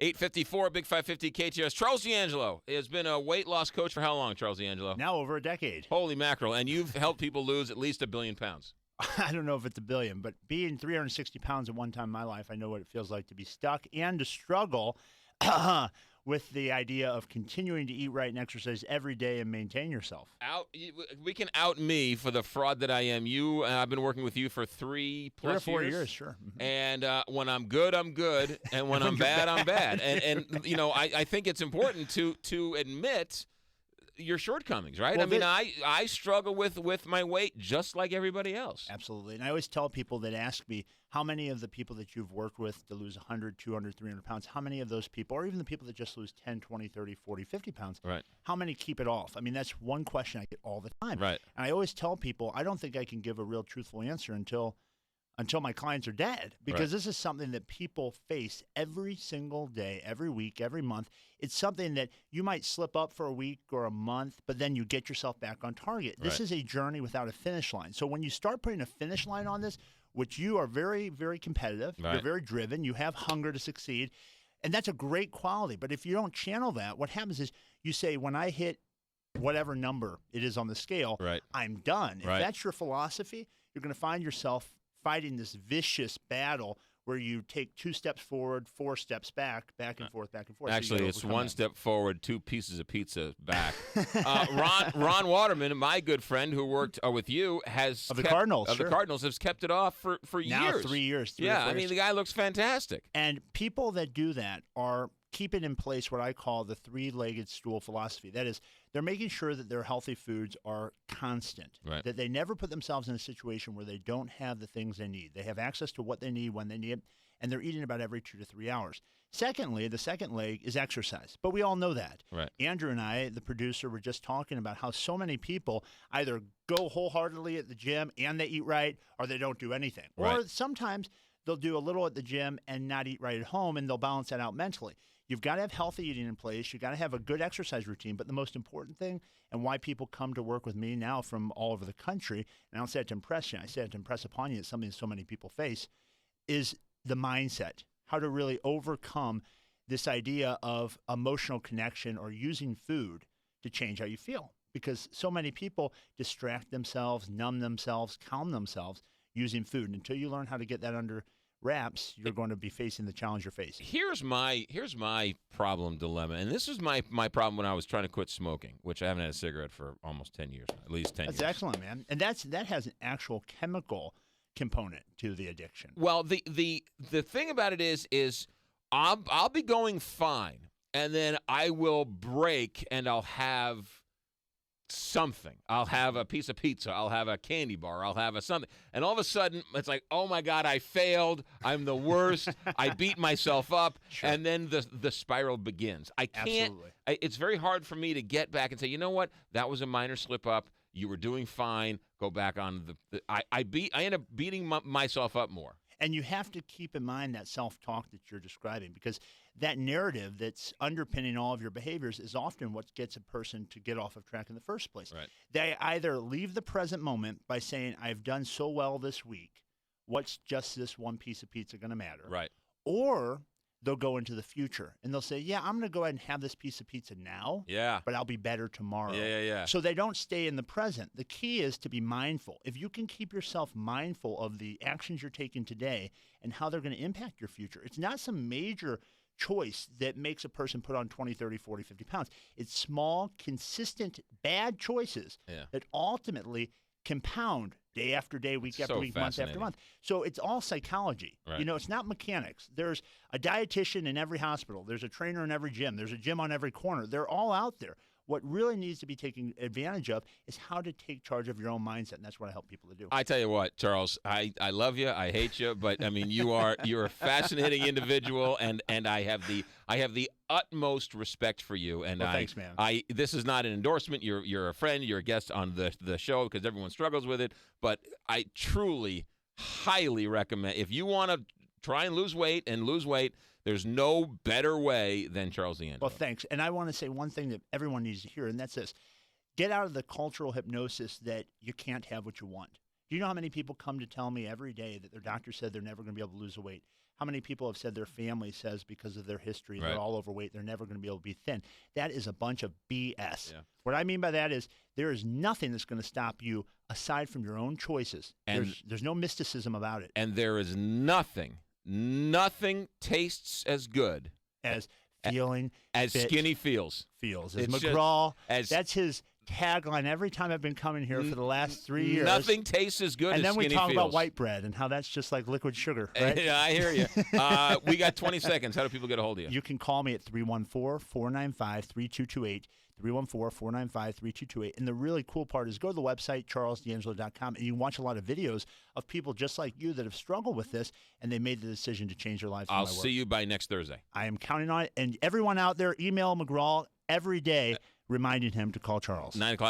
854, Big 550 KTRS. Charles D'Angelo has been a weight loss coach for how long, Charles D'Angelo? Now over a decade. Holy mackerel. And you've helped people lose at least 1 billion pounds. I don't know if it's 1 billion, but being 360 pounds at one time in my life, I know what it feels like to be stuck and to struggle with the idea of continuing to eat right and exercise every day and maintain yourself. We can out me for the fraud that I am. I've been working with you for 3+ 3 or 4 years. years, sure. Mm-hmm. And when I'm good, I'm good, and when I'm bad, I'm bad. And I think it's important to admit your shortcomings, right? Well, I struggle with my weight just like everybody else. Absolutely. And I always tell people that ask me, how many of the people that you've worked with to lose 100, 200, 300 pounds, how many of those people, or even the people that just lose 10, 20, 30, 40, 50 pounds, right, how many keep it off? I mean, that's one question I get all the time. Right. And I always tell people, I don't think I can give a real truthful answer until my clients are dead, because This is something that people face every single day, every week, every month. It's something that you might slip up for a week or a month, but then you get yourself back on target. This is a journey without a finish line. So when you start putting a finish line on this, which you are very, very competitive, you're very driven, you have hunger to succeed, and that's a great quality. But if you don't channel that, what happens is you say, when I hit whatever number it is on the scale, I'm done. If that's your philosophy, you're going to find yourself fighting this vicious battle where you take 2 steps forward, 4 steps back and forth, back and forth. Actually, it's 1 step forward, 2 pieces of pizza back. Ron Waterman, my good friend who worked with you, has the Cardinals has kept it off for now years. 3 years. Yeah, I mean, the guy looks fantastic. And people that do that are keeping in place what I call the 3-legged stool philosophy. That is, they're making sure that their healthy foods are constant, that they never put themselves in a situation where they don't have the things they need. They have access to what they need when they need it, and they're eating about every 2 to 3 hours. Secondly, the second leg is exercise, but we all know that. Right. Andrew and I, the producer, were just talking about how so many people either go wholeheartedly at the gym and they eat right, or they don't do anything. Or sometimes they'll do a little at the gym and not eat right at home, and they'll balance that out mentally. You've got to have healthy eating in place. You've got to have a good exercise routine. But the most important thing, and why people come to work with me now from all over the country, and I don't say it to impress you, I say it to impress upon you, it's something so many people face, is the mindset. How to really overcome this idea of emotional connection or using food to change how you feel. Because so many people distract themselves, numb themselves, calm themselves using food. And until you learn how to get that under wraps, you're going to be facing the challenge you're facing. Here's my problem dilemma, and this is my problem when I was trying to quit smoking, which I haven't had a cigarette for almost 10 years, at least 10 years. That's excellent, man. And that has an actual chemical component to the addiction. Well, the thing about it is I'll be going fine, and then I will break, and I'll have something. I'll have a piece of pizza. I'll have a candy bar. I'll have a something. And all of a sudden, it's like, oh, my God, I failed. I'm the worst. I beat myself up. Sure. And then the spiral begins. I can't. Absolutely. It's very hard for me to get back and say, you know what? That was a minor slip up. You were doing fine. Go back on I end up beating myself up more. And you have to keep in mind that self-talk that you're describing, because that narrative that's underpinning all of your behaviors is often what gets a person to get off of track in the first place. Right. They either leave the present moment by saying, I've done so well this week, what's just this one piece of pizza going to matter? Right. Or they'll go into the future and they'll say, yeah, I'm going to go ahead and have this piece of pizza now, but I'll be better tomorrow. Yeah. So they don't stay in the present. The key is to be mindful. If you can keep yourself mindful of the actions you're taking today and how they're going to impact your future, it's not some major choice that makes a person put on 20, 30, 40, 50 pounds. It's small, consistent, bad choices that ultimately compound day after day, week after week, month after month. So it's all psychology. Right. You know, it's not mechanics. There's a dietitian in every hospital. There's a trainer in every gym. There's a gym on every corner. They're all out there. What really needs to be taken advantage of is how to take charge of your own mindset, and that's what I help people to do. I tell you what, Charles, I love you, I hate you, but I mean you're a fascinating individual, and I have the utmost respect for you. And thanks, man. This is not an endorsement. You're a friend. You're a guest on the show because everyone struggles with it. But I truly, highly recommend, if you want to try and lose weight, there's no better way than Charles D'Angelo. Well, thanks. And I want to say one thing that everyone needs to hear, and that's this. Get out of the cultural hypnosis that you can't have what you want. Do you know how many people come to tell me every day that their doctor said they're never going to be able to lose the weight? How many people have said their family says because of their history, Right. they're all overweight, they're never going to be able to be thin? That is a bunch of BS. Yeah. What I mean by that is there is nothing that's going to stop you aside from your own choices. And There's no mysticism about it. And there is nothing tastes as good As feeling as fit skinny feels. As It's just McGraw, as- that's his tagline every time I've been coming here for the last 3 years. Nothing tastes as good and as then we skinny talk feels. about white bread and how that's just like liquid sugar, right? I hear you. We got 20 seconds. How do people get a hold of you? You can call me at 314-495-3228, 314-495-3228. And the really cool part is go to the website, charlesdangelo.com, and you can watch a lot of videos of people just like you that have struggled with this, and they made the decision to change their lives. I'll see you by next Thursday. I am counting on it. And everyone out there, email McGraw every day reminding him to call Charles. 9 o'clock.